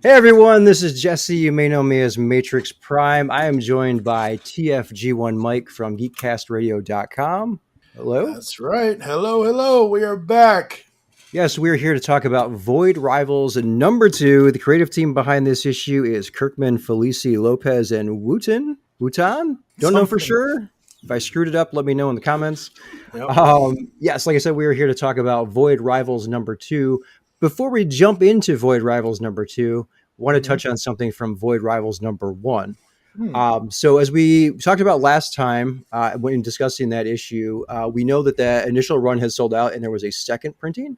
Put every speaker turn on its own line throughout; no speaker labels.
Hey everyone, this is Jesse. You may know me as Matrix Prime. I am joined by TFG1 Mike from geekcastradio.com. Hello.
That's right. Hello, hello. We are back.
Yes, we're here to talk about Void Rivals number 2. The creative team behind this issue is KIRKMAN, Felici, Lopez, and Wootan? Don't know for
Something.
sure. If I screwed it up, let me know in the comments.
Yep.
Yes, like I said, we are here to talk about Void Rivals number 2. Before we jump into Void Rivals number 2, I want to
Mhm.
touch on something from Void Rivals number 1.
Hmm.
So as we talked about last time when discussing that issue, we know that the initial run has sold out and there was a second printing.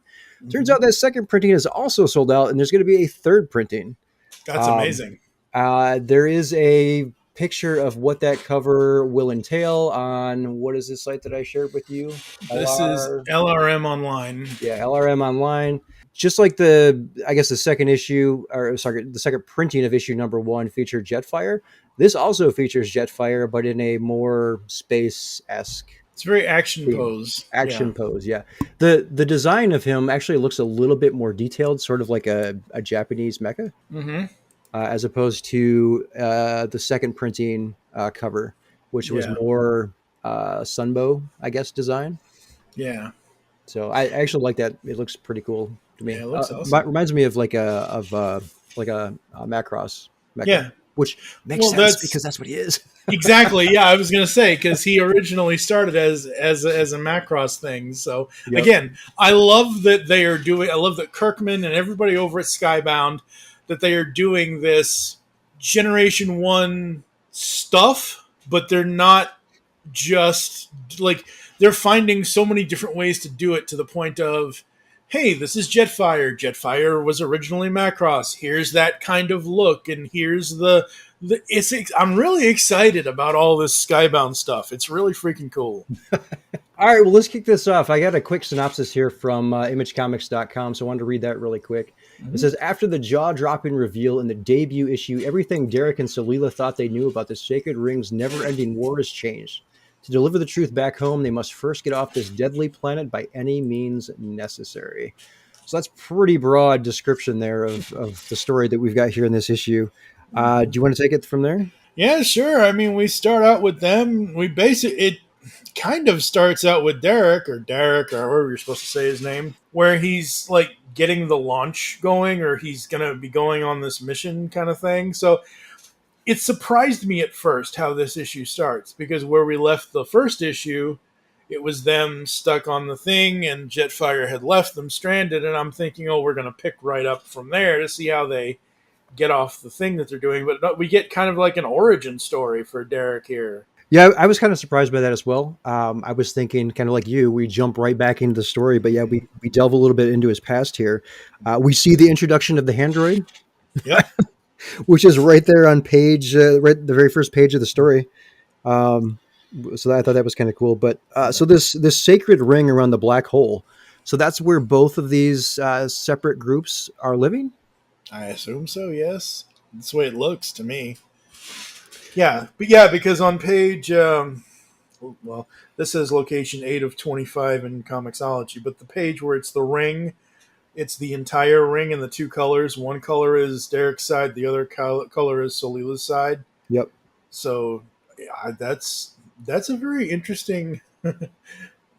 Turns
Mhm.
out that second printing is also sold out and there's going to be a third printing.
That's
Um,
amazing.
there is a picture of what that cover will entail on what is this site that I shared with you?
This is
LR,
LRM Online.
yeah, LRM Online. Just like the second issue, or sorry, the second printing of issue number 1 featured Jetfire. This also features Jetfire, but in a more space-esque
It's very action
theme.
pose. Yeah.
Action pose, yeah. The design of him actually looks a little bit more detailed, sort of like a Japanese mecha,
Mm-hmm.
as opposed to the second printing cover, which was
Yeah.
more Sunbow, I guess, design.
Yeah.
So I actually like that. It looks pretty cool to
Yeah.
me.
It looks awesome.
Reminds me of like a Macross mecha,
Yeah.
which makes
Well,
sense
that's
because that's what he is.
exactly. Yeah, I was gonna say because he originally started as a Macross thing. So
Yep.
again, I love that they are doing. I love that Kirkman and everybody over at Skybound that they are doing this Generation One stuff, but they're not just like they're finding so many different ways to do it to the point of hey, this is Jetfire. Jetfire was originally Macross. Here's that kind of look, and here's I'm really excited about all this Skybound stuff. It's really freaking cool.
All right, well, let's kick this off. I got a quick synopsis here from imagecomics.com, so I wanted to read that really quick. It
Mhm.
says, after the jaw-dropping reveal in the debut issue, everything Darak and Solila thought they knew about the Sacred Ring's never-ending war has changed. To deliver the truth back home, they must first get off this deadly planet by any means necessary. So that's pretty broad description there of the story that we've got here in this issue. Do
Mhm.
you want to take it from there?
Yeah, sure. I mean, we start out with them. It kind of starts out with Derek or however you're supposed to say his name, where he's like getting the launch going, or he's gonna be going on this mission kind of thing. So it surprised me at first how this issue starts because where we left the first issue, it was them stuck on the thing and Jetfire had left them stranded. And I'm thinking, oh, we're going to pick right up from there to see how they get off the thing that they're doing. But no, we get kind of like an origin story for Derek here.
Yeah, I was kind of surprised by that as well. I was thinking, kind of like you, we jump right back into the story, but yeah, we delve a little bit into his past here. We see the introduction of the Handroid,
Yep.
which is right there on page, right the very first page of the story. Um, so I thought that was kind of cool. But so this sacred ring around the black hole, so that's where both of these separate groups are living.
I assume so, yes. That's the way it looks to me. Yeah. But yeah, because on page, well, this says location 8 of 25 in Comixology, but the page where it's the ring, it's the entire ring in the two colors. One color is Derek's side, the other color is Solila's side.
Yep.
So yeah, that's a very interesting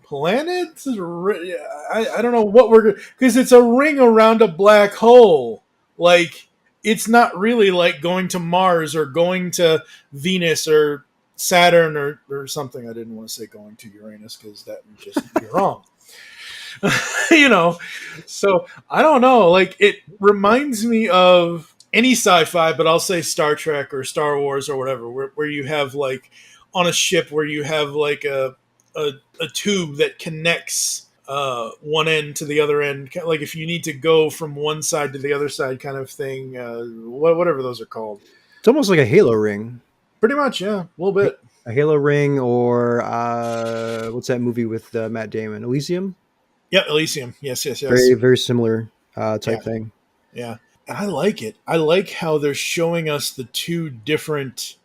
planet. I don't know what we're because it's a ring around a black hole. Like it's not really like going to Mars or going to Venus or Saturn or something. I didn't want to say going to Uranus because that would just be wrong. you know, so I don't know. Like it reminds me of any sci-fi, but I'll say Star Trek or Star Wars or whatever, where you have like on a ship where you have like a tube that connects one end to the other end. Like if you need to go from one side to the other side, kind of thing. Whatever those are called.
It's almost like a Halo ring,
Pretty much, yeah, a little bit.
a Halo ring, or what's that movie with Matt Damon, Elysium?
Yeah, Elysium. Yes, yes,
Very
yes.
very similar
Yeah,
type thing.
yeah. And I like it. I like how they're showing us the two different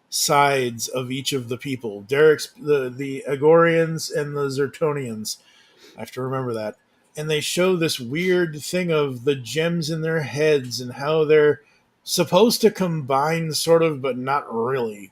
sides of each of the people. Derek's the Agorians and the Zertonians. I have to remember that. and they show this weird thing of the gems in their heads and how they're supposed to combine sort of but not really,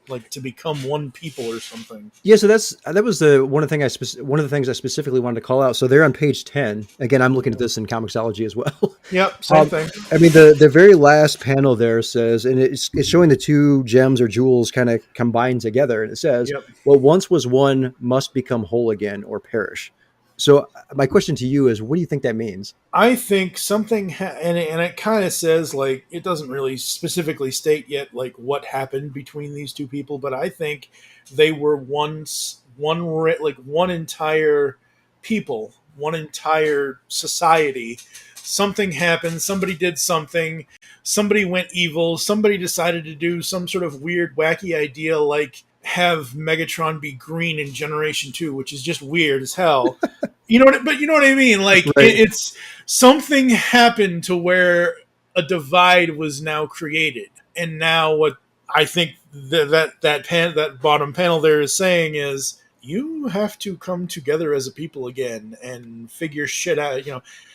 like to become one people or something.
Yeah, so that was the one of the things I specifically wanted to call out. So they're on page 10. Again, I'm looking at this in Comixology as well.
Yep, same
Um,
thing.
I mean, the very last panel there says, and it's showing the two gems or jewels kind of combined together, and it says,
Yep.
"What once was one must become whole again or perish." So my question to you is, what do you think that means?
I think something, and it kind of says, like, it doesn't really specifically state yet, like, what happened between these two people, but I think they were once like one entire people, one entire society. Something happened, somebody did something, somebody went evil, somebody decided to do some sort of weird, wacky idea, like have Megatron be green in Generation 2, which is just weird as hell. But you know what I mean? Like
Right.
it's something happened to where a divide was now created, and now what I think that bottom panel there is saying is you have to come together as a people again and figure shit out.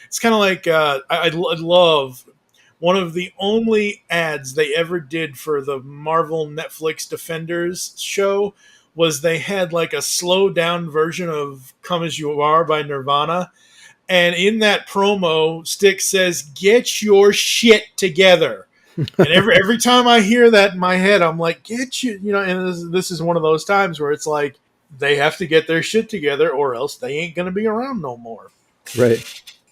It's kind of like I love one of the only ads they ever did for the Marvel Netflix Defenders show was they had like a slowed down version of Come As You Are by Nirvana. And in that promo, Styx says, "Get your shit together." And every time I hear that in my head, I'm like, "Get you," and this is one of those times where it's like they have to get their shit together or else they ain't going to be around no more.
Right.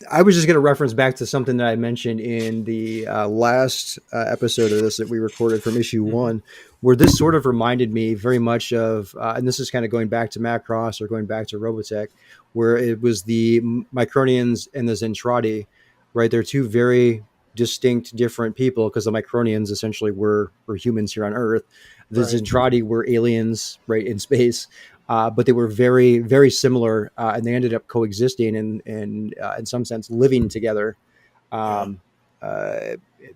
I was just going to reference back to something that I mentioned in the last episode of this that we recorded from issue
Mm-hmm.
one, where this sort of reminded me very much of, and this is kind of going back to Macross or going back to Robotech, where it was the Micronians and the Zentradi, right? They're two very distinct, different people because the Micronians essentially were humans here on Earth. The
Right.
Zentradi were aliens, right, in space. But they were very, very similar, and they ended up coexisting and, in some sense, living together.
Yeah.
Um, uh,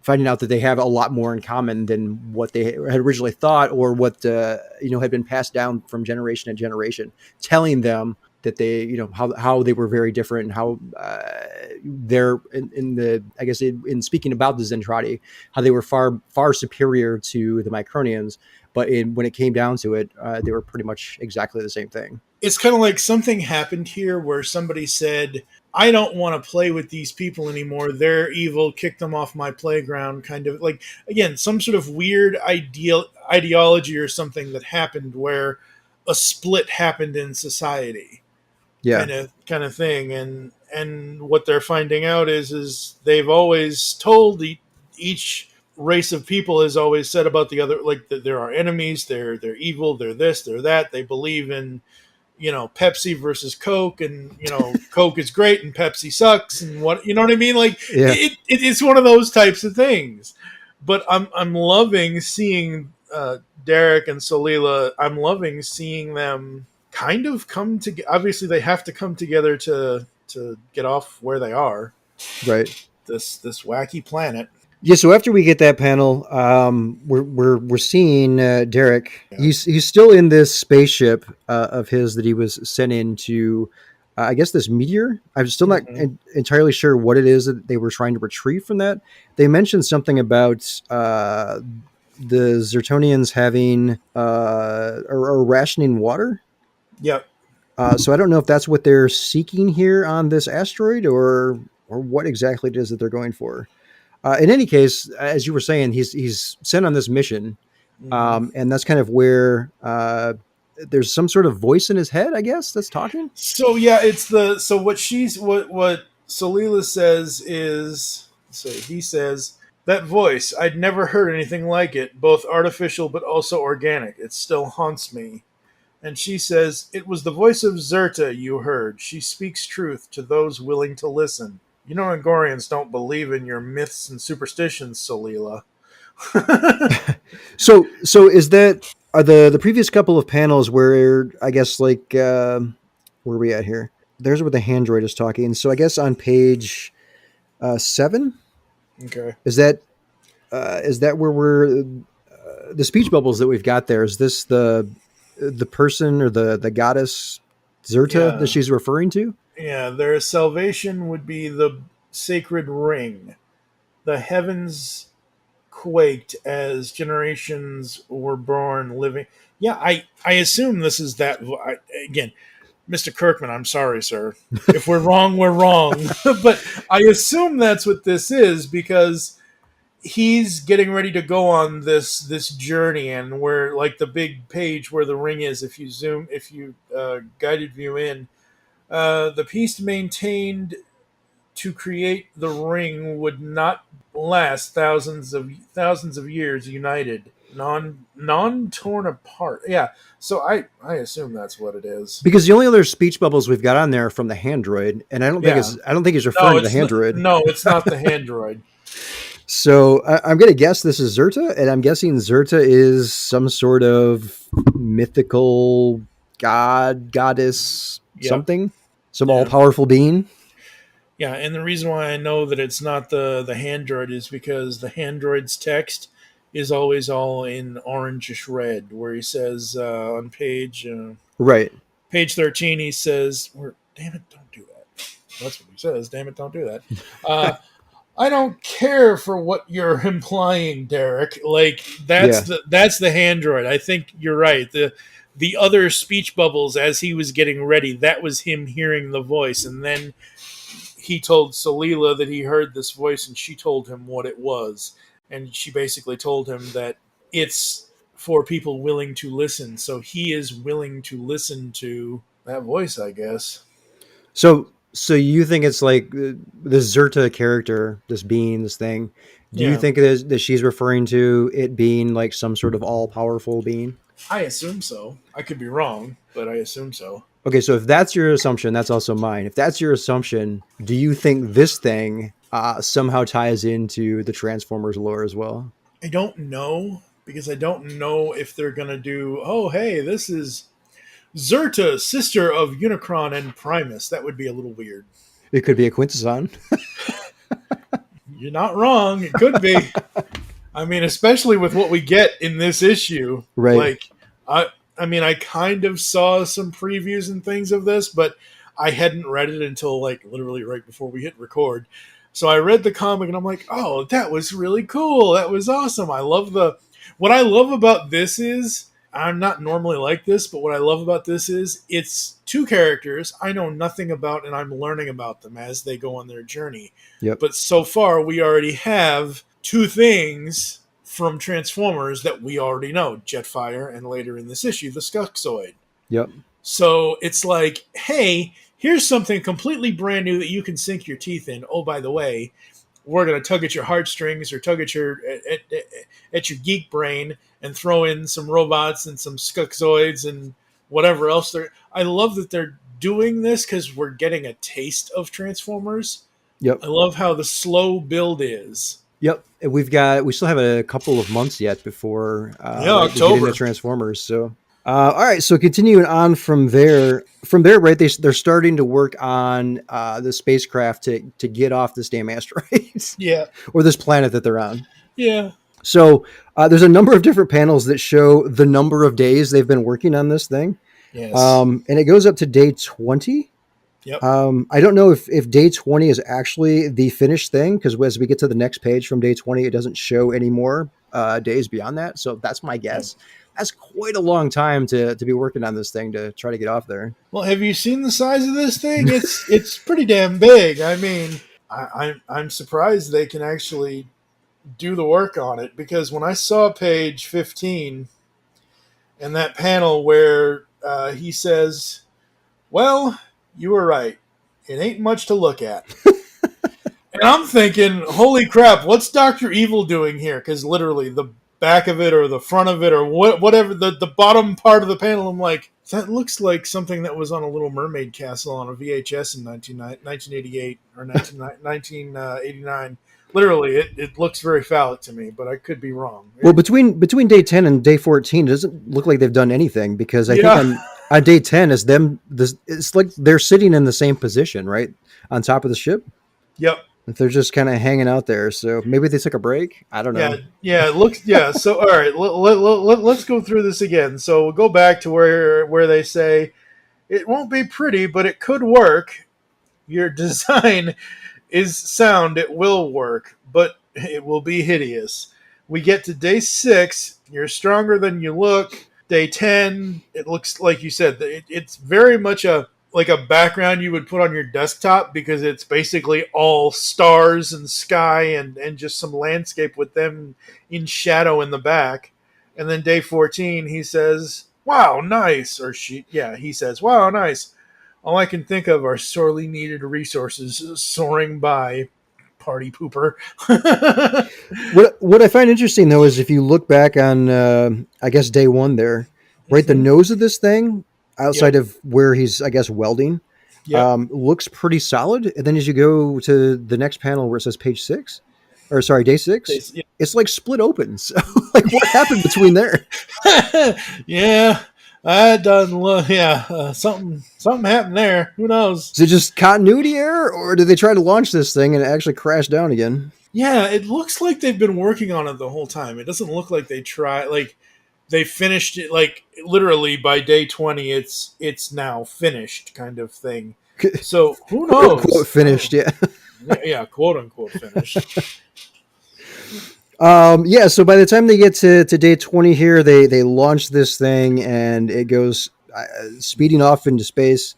Finding out that they have a lot more in common than what they had originally thought, or what had been passed down from generation to generation, telling them that they, how they were very different, and how they're in the, I guess, in speaking about the Zentradi, how they were far, far superior to the Micronians. But when it came down to it, they were pretty much exactly the same thing.
It's kind of like something happened here where somebody said, "I don't want to play with these people anymore. They're evil. Kick them off my playground." Kind of like, again, some sort of weird ideology or something that happened where a split happened in society,
Yeah,
kind of thing. And what they're finding out is they've always told each race of people has always said about the other, like that there are enemies, they're evil, they're this, they're that. They believe in Pepsi versus Coke, and Coke is great and Pepsi sucks, and what you know what I mean? Like
yeah,
it's one of those types of things. But I'm loving seeing Darak and Solila. I'm loving seeing them kind of come together. Obviously, they have to come together to get off where they are.
right.
This wacky planet.
Yeah. So after we get that panel, we're seeing Derek.
Yeah.
He's still in this spaceship of his that he was sent into. I guess this meteor. I'm still not
Mm-hmm.
entirely sure what it is that they were trying to retrieve from that. They mentioned something about the Zertonians having or rationing water.
Yep.
So I don't know if that's what they're seeking here on this asteroid, or what exactly it is that they're going for. In any case, as you were saying, he's sent on this mission,
Mm-hmm.
and that's kind of where there's some sort of voice in his head, I guess, that's talking.
So yeah, it's the so what Solila says is, so he says, "That voice, I'd never heard anything like it, both artificial but also organic. It still haunts me." And she says, "It was the voice of Zerta you heard. She speaks truth to those willing to listen. You know Angorians don't believe in your myths and superstitions, Solila."
So is that are the previous couple of panels where I guess like where are we at here? There's where the handroid is talking. So I guess on page 7
Okay.
is that where we're the speech bubbles that we've got there? Is this the person or the goddess Zerta that
Yeah.
she's referring to?
Yeah, their salvation would be the sacred ring. The heavens quaked as generations were born living. Yeah, I assume this is that. Again, Mr. Kirkman, I'm sorry, sir. If we're wrong, we're wrong. But I assume that's what this is because he's getting ready to go on this journey, and where like the big page where the ring is, if you guided view in, the peace maintained to create the ring would not last thousands of years united, non torn apart. Yeah, so I assume that's what it is.
Because the only other speech bubbles we've got on there are from the Handroid, and
Yeah,
I don't think he's
no,
referring to the Handroid.
it's not the Handroid.
So I'm going to guess this is Zerta, and I'm guessing Zerta is some sort of mythical god, goddess,
Yep.
something, some all
Yeah.
powerful being.
Yeah, and the reason why I know that it's not the Handroid is because the Handroid's text is always all in orangish red, where he says on
Right.
page 13, he says, damn it, don't do that. That's what he says. Damn it, don't do that. Uh, I don't care for what you're implying, Derek. Like
Yeah.
that's the Handroid. I think you're right. The other speech bubbles as he was getting ready, that was him hearing the voice, and then he told Solila that he heard this voice, and she told him what it was, and she basically told him that it's for people willing to listen. So he is willing to listen to that voice, I guess.
So you think it's like this Zerta character, this being, this thing? Do you
Yeah,
think that she's referring to it being like some sort of all powerful being?
I assume so. I could be wrong, but I assume so.
Okay, so if that's your assumption, that's also mine. If that's your assumption, do you think this thing somehow ties into the Transformers lore as well?
I don't know because I don't know if they're gonna do. Oh, hey, this is Zerta, sister of Unicron and Primus. That would be a little weird.
It could be a quintesson.
You're not wrong. It could be. I mean, especially with what we get in this issue.
Right.
Like, I mean, I kind of saw some previews and things of this, but I hadn't read it until like literally right before we hit record. So I read the comic and I'm like, oh, that was really cool. That was awesome. What I love about this is I'm not normally like this, but what I love about this is it's two characters I know nothing about and I'm learning about them as they go on their journey.
Yep.
But so far we already have two things from Transformers that we already know, Jetfire and later in this issue, the Skuxoid.
Yep.
So it's like, hey, here's something completely brand new that you can sink your teeth in. Oh, by the way, we're going to tug at your heartstrings or tug at at your geek brain and throw in some robots and some Skuxoids and whatever else. I love that they're doing this because we're getting a taste of Transformers.
Yep.
I love how the slow build is.
Yep. And we still have a couple of months yet before
Yeah,
right, we get into
October.
Transformers. So all right, so continuing on from there, right? They're starting to work on the spacecraft to get off this damn asteroid
Yeah,
or this planet that they're on.
yeah,
So there's a number of different panels that show the number of days they've been working on this thing,
yes,
and it goes up to day 20.
yep.
I don't know if day 20 is actually the finished thing because as we get to the next page from day 20, it doesn't show any more days beyond that. So that's my
Yep.
guess. That's quite a long time to be working on this thing to try to get off there.
Well, have you seen the size of this thing? It's pretty damn big. I mean, I'm surprised they can actually do the work on it because when I saw page 15 and that panel where he says, "Well, you were right. It ain't much to look at." And I'm thinking, holy crap, what's Dr. Evil doing here? Because literally the back of it or the front of it or whatever, the bottom part of the panel, I'm like, that looks like something that was on a Little Mermaid castle on a VHS in 1988 or 1989. Literally, it looks very phallic to me, but I could be wrong.
Well, between day 10 and day 14, it doesn't look like they've done anything because I think
Yeah.
on day 10 is them. It's like they're sitting in the same position, right, on top of the ship.
Yep.
If they're just kind of hanging out there, so maybe they took a break. I don't
Yeah,
know.
yeah, it looks yeah. So all right, let's go through this again. So we'll go back to where they say it won't be pretty, but it could work. your design is sound, it will work, but it will be hideous. We get to day 6, you're stronger than you look. Day 10, it looks like you said, it's very much a like a background you would put on your desktop because it's basically all stars and sky and just some landscape with them in shadow in the back. And then day 14, he says, "Wow, nice." Or he says, "Wow, nice. All I can think of are sorely needed resources soaring by." Party pooper.
What I find interesting though is if you look back on, I guess day one there, right, the
Mm-hmm.
nose of this thing outside
Yep.
of where he's, I guess, welding,
Yep.
looks pretty solid. And then as you go to the next panel where it says page 6, or sorry, day 6,
Yeah.
it's like split open. So like, what happened between there?
Yeah. I done. Yeah. Something happened there. Who knows?
Is it just continuity error, or did they try to launch this thing and it actually crashed down again?
Yeah. It looks like they've been working on it the whole time. It doesn't look like they finished it like literally by day 20. It's now finished kind of thing. So who
"Quote unquote"
knows?
finished, yeah.
Yeah, quote unquote finished.
Yeah, so by the time they get to day 20 here, they launch this thing and it goes speeding off into space.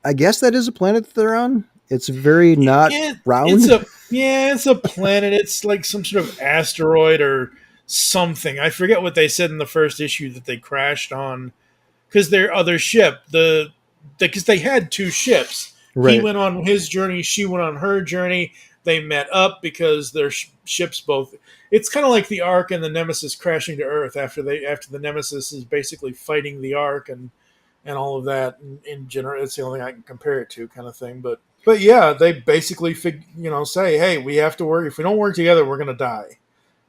I guess that is a planet that they're on. It's very not
It's
round.
a planet. It's like some sort of asteroid or something. I forget what they said in the first issue that they crashed on because their other ship, because they had two ships. He
Right.
went on his journey. She went on her journey. They met up because their ships both. It's kind of like the Ark and the Nemesis crashing to Earth after the Nemesis is basically fighting the Ark and all of that. In general, it's the only thing I can compare it to, kind of thing. But yeah, they basically say, hey, we have to work. If we don't work together, we're gonna die.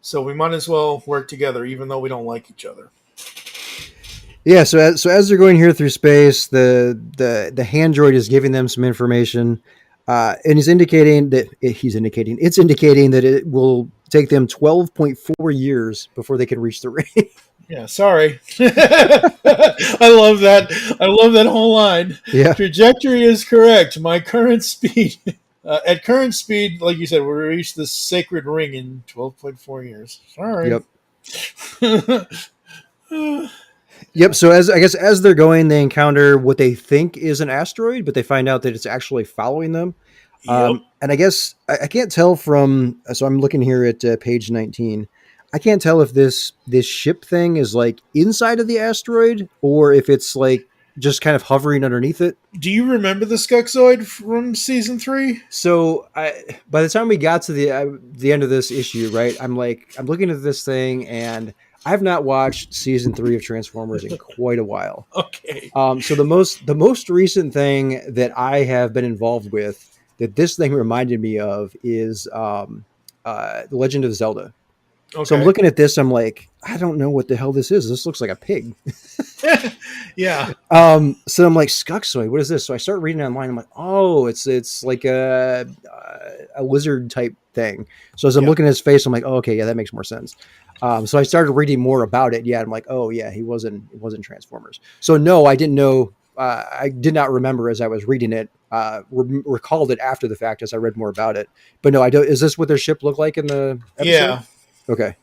So we might as well work together, even though we don't like each other.
Yeah, so as they're going here through space, the hand droid is giving them some information, and it's indicating that it will take them 12.4 years before they can reach the ring.
Yeah, sorry. I love that. I love that whole line.
Yeah.
Trajectory is correct. My current speed, at current speed, like you said, we'll reach the sacred ring in 12.4 years. Sorry.
Yep. Yep. So as they're going, they encounter what they think is an asteroid, but they find out that it's actually following them.
Yep.
And I guess I can't tell from. So I'm looking here at page 19. I can't tell if this ship thing is like inside of the asteroid or if it's like just kind of hovering underneath it.
Do you remember the Skuxoid from season 3?
So by the time we got to the end of this issue, right, I'm looking at this thing and I've not watched season 3 of Transformers in quite a while.
Okay.
So the most recent thing that I have been involved with that this thing reminded me of is The Legend of Zelda.
Okay.
So I'm looking at this, I'm like, I don't know what the hell this is. This looks like a pig.
Yeah.
So I'm like, Skuxoid, what is this? So I start reading online. I'm like, oh, it's like a lizard type thing. So as I'm
Yep.
looking at his face, I'm like, oh, okay, yeah, that makes more sense. So I started reading more about it. Yeah, I'm like, oh yeah, it wasn't Transformers. So no, I didn't know. I did not remember as I was reading it. Recalled it after the fact as I read more about it. But no, I don't. Is this what their ship looked like in the episode?
Yeah.
Okay.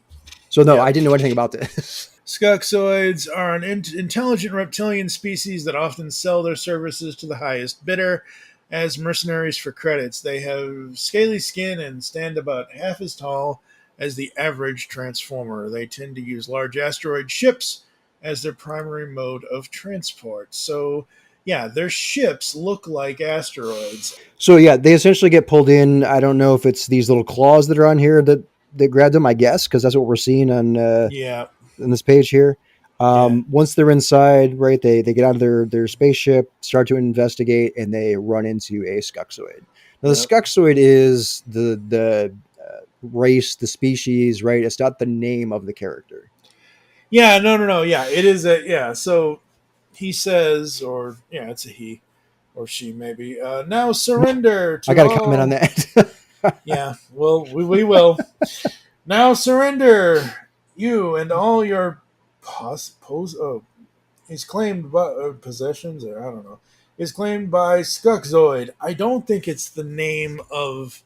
So no,
Yeah.
I didn't know anything about this.
Skuxoids are an intelligent reptilian species that often sell their services to the highest bidder as mercenaries for credits. They have scaly skin and stand about half as tall as the average Transformer. They tend to use large asteroid ships as their primary mode of transport. So, yeah, their ships look like asteroids.
So yeah, they essentially get pulled in. I don't know if it's these little claws that are on here that grabbed them. I guess because that's what we're seeing on
Yeah.
this page here.
Yeah.
Once they're inside, right, they get out of their spaceship, start to investigate, and they run into a Skuxoid. Now, the
Yep.
Skuxoid is the race, the species, right? It's not the name of the character.
Yeah, no. Yeah, it is yeah. So he says, or yeah, it's a he or she maybe. Now surrender
I
to
got to comment on
all.
that.
Yeah, well, we will. Now surrender, you and all your he's claimed possessions, or I don't know. is claimed by Skunkzoid. I don't think it's the name of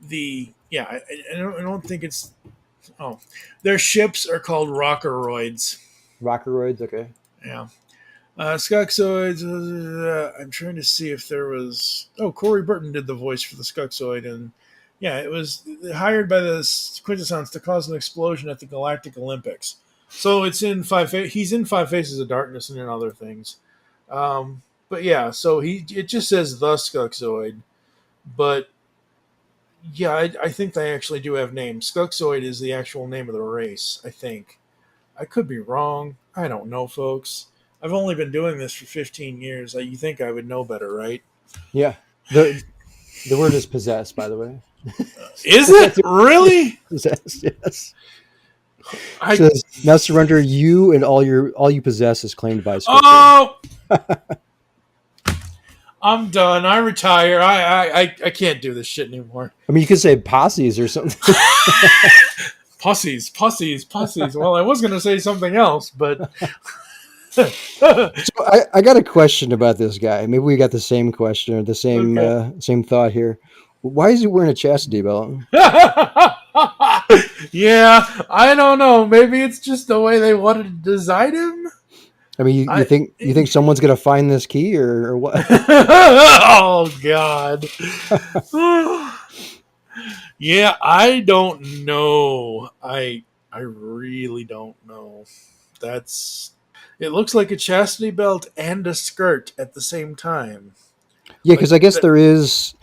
the. Yeah, I don't think it's. Oh, their ships are called Rockeroids.
Rockeroids, okay.
Yeah. Skunkzoids. I'm trying to see if there was. Oh, Corey Burton did the voice for the Skunkzoid, and yeah, it was hired by the Quintessence to cause an explosion at the Galactic Olympics. So it's in he's in Five Faces of Darkness and in other things. But yeah, so it just says the Skunkzoid, but yeah, I think they actually do have names. Skunkzoid is the actual name of the race, I think. I could be wrong. I don't know, folks. I've only been doing this for 15 years. You think I would know better, right?
Yeah. The word is possessed, by the way.
Is it really?
Possessed, yes.
I
Says, now surrender you and all you possess is claimed by Scripture.
oh, I'm done. I retire. I can't do this shit anymore.
I mean, you could say posses or something.
Posses. Well, I was going to say something else, but
So I got a question about this guy. Maybe we got the same question or the same
Okay.
same thought here. Why is he wearing a chastity belt?
Yeah, I don't know. Maybe it's just the way they wanted to design him.
I mean, you think someone's gonna find this key or what?
Oh God. Yeah, I don't know. I really don't know. That's it looks like a chastity belt and a skirt at the same time.
Yeah,
Like
because I guess there is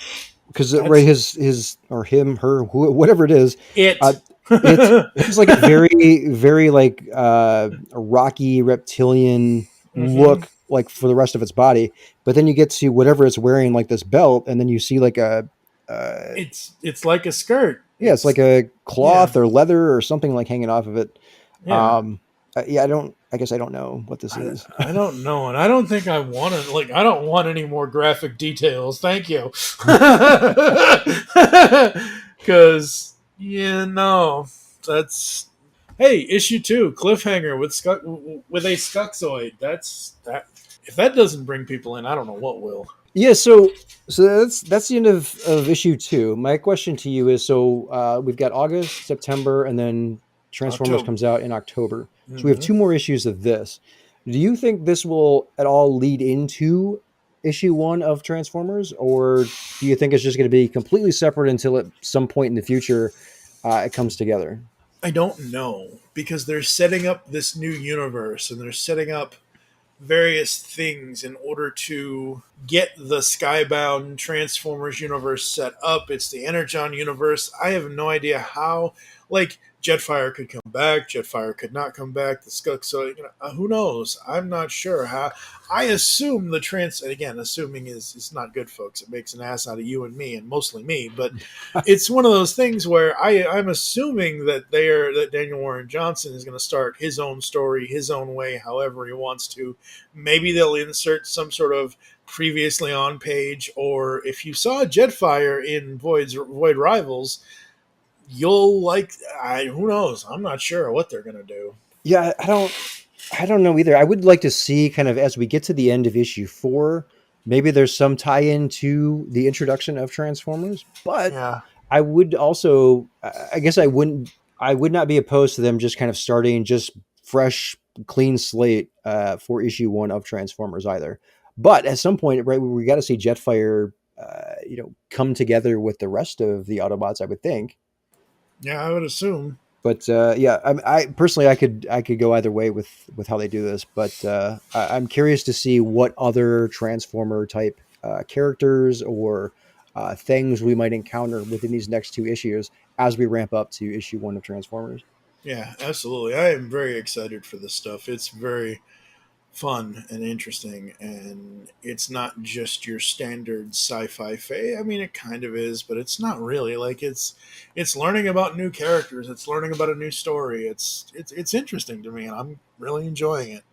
right
that's
his or him her whatever it is. Uh,
it.
it's like a very very like a rocky reptilian
Hmm.
look like for the rest of its body, but then you get to whatever it's wearing like this belt, and then you see like a
It's like a skirt.
yeah, it's like a
Yeah,
cloth or leather or something like hanging off of it.
yeah.
Um, yeah, I guess I don't know what this is.
I don't know, and I don't think I want to. Like, I don't want any more graphic details. Thank you, because no, that's hey issue 2 cliffhanger with with a Skunkzoid. That's that. If that doesn't bring people in, I don't know what will.
Yeah, so that's the end of issue 2. My question to you is: so we've got August, September, and then Transformers
October.
comes out in October. So we have
Hmm.
2 more issues of this. Do you think this will at all lead into issue 1 of Transformers, or do you think it's just going to be completely separate until at some point in the future it comes together?
I don't know because they're setting up this new universe and they're setting up various things in order to get the Skybound Transformers universe set up. It's the Energon universe. I have no idea how. Like Jetfire could come back, Jetfire could not come back. The Skunk, so who knows? I'm not sure how. I assume the trans. Again, assuming is not good, folks. It makes an ass out of you and me, and mostly me. But it's one of those things where I'm assuming that that Daniel Warren Johnson is going to start his own story, his own way, however he wants to. Maybe they'll insert some sort of previously on page, or if you saw Jetfire in Void Rivals, you'll like. Who knows? I'm not sure what they're gonna do.
Yeah, I don't know either. I would like to see kind of as we get to the end of issue 4, maybe there's some tie-in to the introduction of Transformers, but
Yeah,
I would also, I guess I would not be opposed to them just kind of starting just fresh, clean slate for issue 1 of Transformers either. But at some point, right, we got to see Jetfire, come together with the rest of the Autobots. I would think.
yeah, I would assume.
But yeah, I personally, I could go either way with how they do this. But I'm curious to see what other Transformer type characters or things we might encounter within these next 2 issues as we ramp up to issue 1 of Transformers.
Yeah, absolutely. I am very excited for this stuff. It's very fun and interesting, and it's not just your standard sci-fi I mean, it kind of is, but it's not really. Like it's learning about new characters. It's learning about a new story. It's interesting to me, and I'm really enjoying it.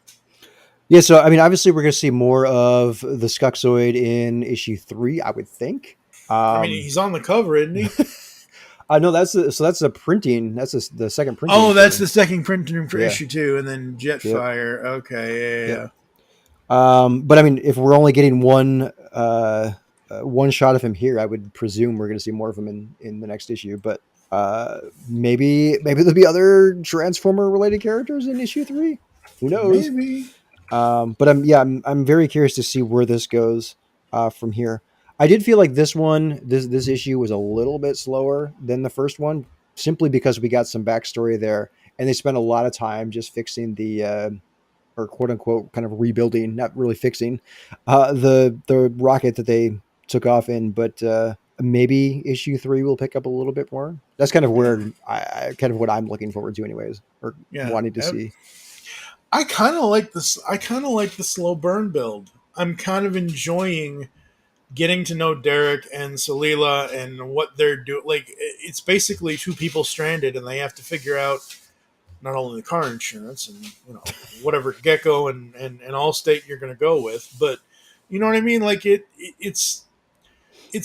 Yeah, so I mean, obviously, we're going to see more of the Skunkzoid in issue 3, I would think.
I mean,
Um,
he's on the cover, isn't he?
I know that's the printing. That's the second printing
Oh, that's
for
the second printing for
yeah,
issue 2, and then
yep,
Jetfire. Okay, yeah,
yep.
yeah.
But I mean, if we're only getting one shot of him here, I would presume we're going to see more of him in the next issue. But maybe there'll be other Transformer related characters in issue 3. Who knows?
Maybe.
But I'm very curious to see where this goes from here. I did feel like this issue was a little bit slower than the first one, simply because we got some backstory there, and they spent a lot of time just fixing the or quote unquote kind of rebuilding, not really fixing the rocket that they took off in. But maybe issue 3 will pick up a little bit more. That's kind of
Yeah.
where I kind of what I'm looking forward to, anyways, or
Yeah.
wanting to see.
I kind of like this. I kind of like the slow burn build. I'm kind of enjoying getting to know Darak and Solila and what they're doing. Like, it's basically two people stranded, and they have to figure out not only the car insurance and whatever Gecko and Allstate you're going to go with, but you know what I mean. Like it's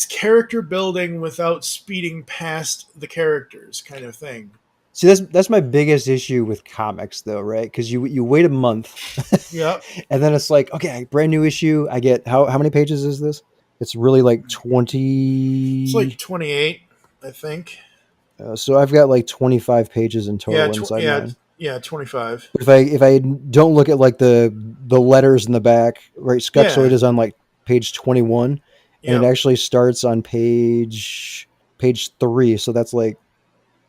character building without speeding past the characters, kind of thing.
See, that's my biggest issue with comics, though, right? Because you wait a month,
Yeah,
and then it's like, okay, brand new issue. I get how many pages is this? It's really like
it's like
20.
28, I think.
So I've got like 25 pages in
Yeah,
total inside
yeah,
mine.
yeah, 25.
But if I don't look at like the letters in the back, right? Skepsoid
Yeah,
is on like page 21, and it
yep,
actually starts on page 3. So that's like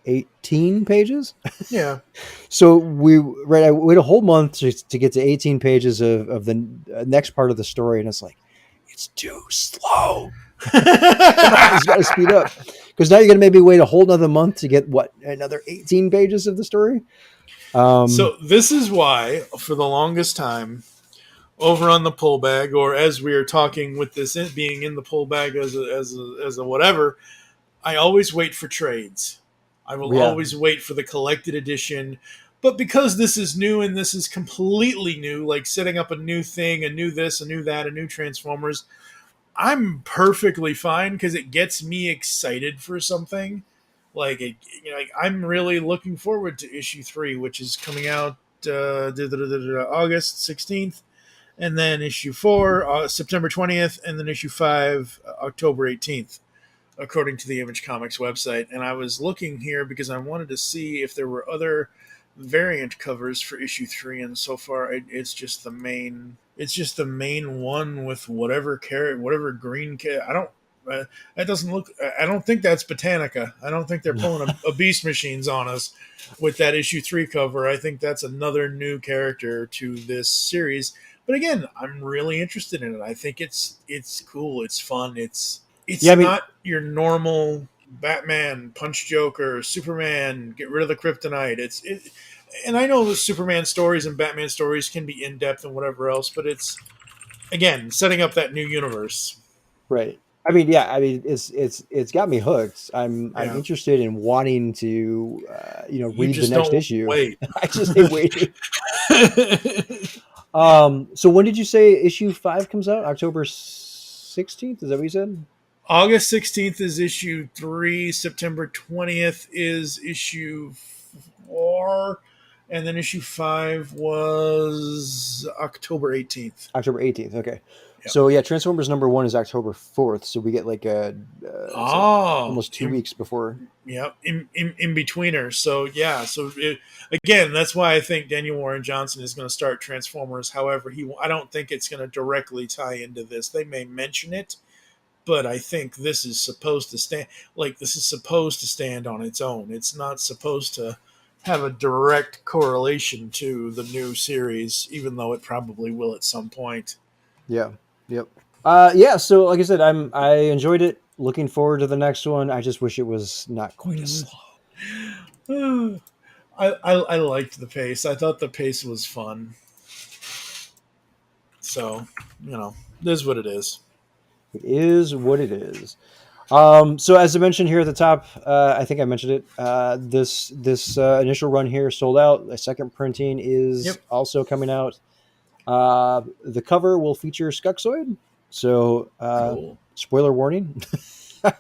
18 pages.
yeah.
So I wait a whole month to get to 18 pages of the next part of the story, and it's like it's too slow. Come on, it's got to speed up, because now you're gonna maybe wait a whole another month to get another 18 pages of the story.
So this is why, for the longest time, over on the pull bag, or as we are talking with this being in the pull bag as a whatever, I always wait for trades. I will
Yeah,
always wait for the collected edition. But because this is new and this is completely new, like setting up a new thing, a new this, a new that, a new Transformers, I'm perfectly fine because it gets me excited for something. Like I'm really looking forward to issue 3, which is coming out August 16th, and then issue 4 September 20th, and then issue 5 October 18th, according to the Image Comics website. And I was looking here because I wanted to see if there were other variant covers for issue 3, and so far it's just the main. It's just the main one with whatever carrot, whatever green carrot. I don't. That doesn't look. I don't think that's Botanica. I don't think they're pulling a Beast Machines on us with that issue 3 cover. I think that's another new character to this series. But again, I'm really interested in it. I think it's cool. It's fun.
yeah.
It's
I mean,
not your normal Batman punch Joker, Superman get rid of the kryptonite. And I know the Superman stories and Batman stories can be in depth and whatever else, but it's again setting up that new universe.
right. I mean, yeah. I mean, it's got me hooked. I'm
Yeah,
interested in wanting to
you
read the
just
next
don't
issue.
wait.
I just hate waiting. So when did you say issue 5 comes out? October 16th? Is that what you said?
August 16th is issue 3. September 20th is issue 4. And then issue 5 was October 18th.
October 18th. Okay.
Yeah.
So yeah, Transformers number 1 is October 4th. So we get like it's like
Oh,
almost 2 weeks before.
yeah, in betweener. So yeah, again, that's why I think Daniel Warren Johnson is going to start Transformers. However, I don't think it's going to directly tie into this. They may mention it, but I think this is supposed to stand on its own. It's not supposed to have a direct correlation to the new series, even though it probably will at some point.
Yeah. Yep. Yeah. So like I said, I enjoyed it. Looking forward to the next one. I just wish it was not quite as slow.
I liked the pace. I thought the pace was fun. So, it is what it is.
It is what it is. So as I mentioned here at the top, I think I mentioned it. This initial run here sold out. A second printing is
Yep.
also coming out. The cover will feature Skuxoid. So
Cool.
spoiler warning.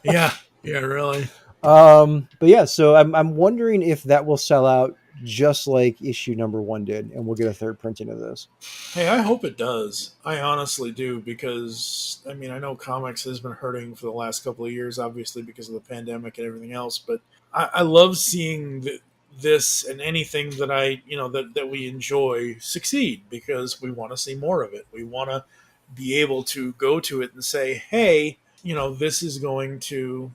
Yeah. Yeah, really.
But yeah, so I'm wondering if that will sell out just like issue number 1 did, and we'll get a third printing of this.
Hey, I hope it does. I honestly do, because I mean, I know comics has been hurting for the last couple of years, obviously because of the pandemic and everything else. But I love seeing this and anything that that we enjoy succeed, because we want to see more of it. We want to be able to go to it and say, "Hey, this is going to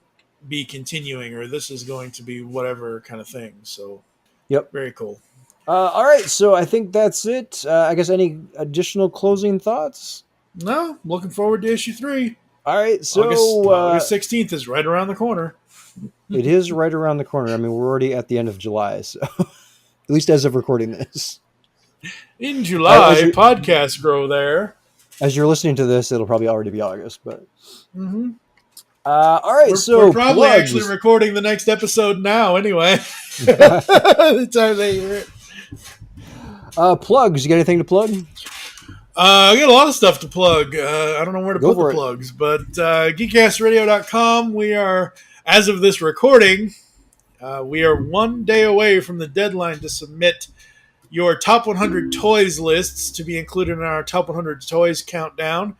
be continuing, or this is going to be whatever kind of thing." So,
Yep.
very cool.
All right, so I think that's it. I guess any additional closing thoughts?
No, looking forward to issue 3.
All right, so
August 16th is right around the corner.
it is right around the corner. I mean, we're already at the end of July, so at least as of recording this.
In July, podcasts grow there.
As you're listening to this, it'll probably already be August, but.
Mm-hmm.
All right,
we're probably actually recording the next episode now, anyway. The time they hear it.
Plugs. You got anything to plug?
I got a lot of stuff to plug. I don't know where to put the plugs, but geekcastradio.com. We are, as of this recording, we are 1 day away from the deadline to submit your top 100 toys lists to be included in our top 100 toys countdown.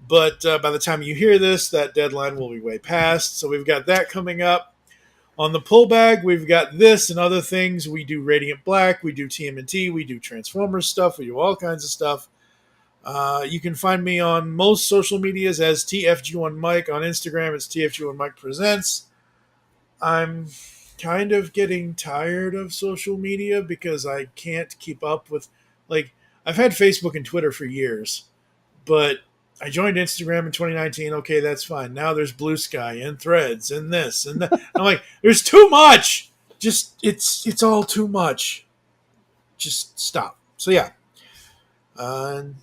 But by the time you hear this, that deadline will be way past. So we've got that coming up. On the pull bag, we've got this and other things. We do Radiant Black, we do TMNT, we do Transformers stuff, we do all kinds of stuff. You can find me on most social medias as TFG1Mike. On Instagram, it's TFG1Mike Presents. I'm kind of getting tired of social media because I can't keep up with, I've had Facebook and Twitter for years, but I joined Instagram in 2019. Okay, that's fine. Now there's Blue Sky and Threads and this and that. I'm like, there's too much. Just, it's all too much. Just stop. So yeah.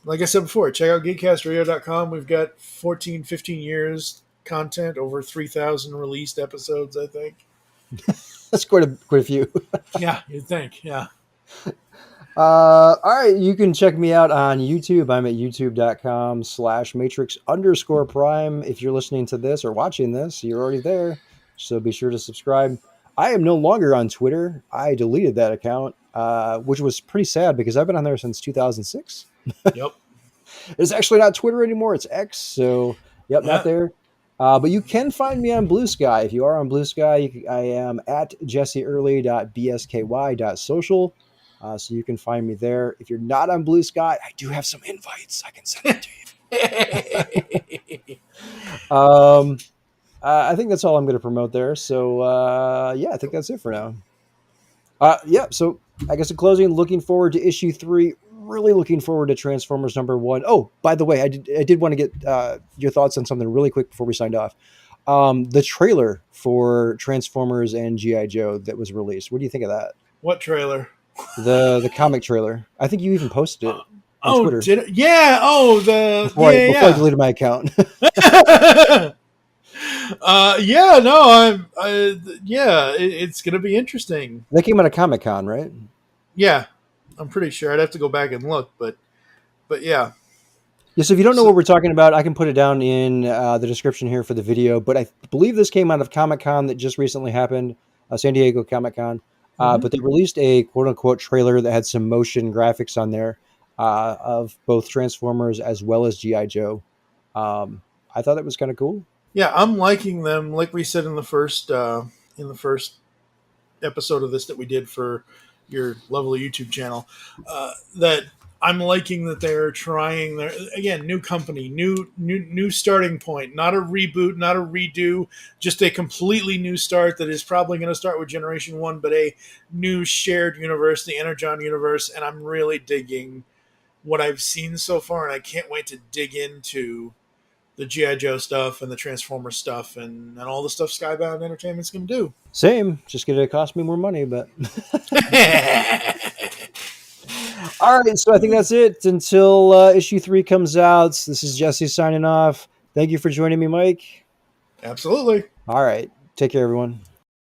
Like I said before, check out geekcastradio.com. We've got 14, 15 years content, over 3,000 released episodes, I think.
That's quite a few.
Yeah, you'd think. Yeah.
All right, you can check me out on YouTube. I'm at youtube.com/matrix_prime. If you're listening to this or watching this, you're already there. So be sure to subscribe. I am no longer on Twitter. I deleted that account, which was pretty sad because I've been on there since 2006.
Yep.
It's actually not Twitter anymore. It's X. So, yep, not there. But you can find me on Blue Sky. If you are on Blue Sky, I am at jesseearly.bsky.social. So you can find me there. If you're not on Blue Sky, I do have some invites. I can send them to you. I think that's all I'm going to promote there. So, yeah, I think that's it for now. Yeah, so I guess in closing, looking forward to issue 3. Really looking forward to Transformers #1. Oh, by the way, I did want to get your thoughts on something really quick before we signed off. The trailer for Transformers and G.I. Joe that was released. What do you think of that?
What trailer?
The comic trailer. I think you even posted it on Twitter.
Did it? Yeah. Oh, before
I deleted my account.
Yeah. No. It's gonna be interesting.
That came out of Comic-Con, right?
Yeah, I'm pretty sure. I'd have to go back and look, but yeah.
Yeah. So if you don't know what we're talking about, I can put it down in the description here for the video. But I believe this came out of Comic-Con that just recently happened, San Diego Comic-Con. But they released a quote-unquote trailer that had some motion graphics on there of both Transformers as well as G.I. Joe. I thought it was kind of cool. Yeah,
I'm liking them. Like we said in the first episode of this that we did for your lovely YouTube channel, that I'm liking that they're trying their, again, new company, new starting point, not a reboot, not a redo, just a completely new start that is probably going to start with Generation 1, but a new shared universe, the Energon universe, and I'm really digging what I've seen so far, and I can't wait to dig into the G.I. Joe stuff and the Transformers stuff and all the stuff Skybound Entertainment's going to do.
Same, just going to cost me more money, but... All right, so I think that's it until issue 3 comes out. This is Jesse signing off. Thank you for joining me, Mike.
Absolutely.
All right. Take care, everyone.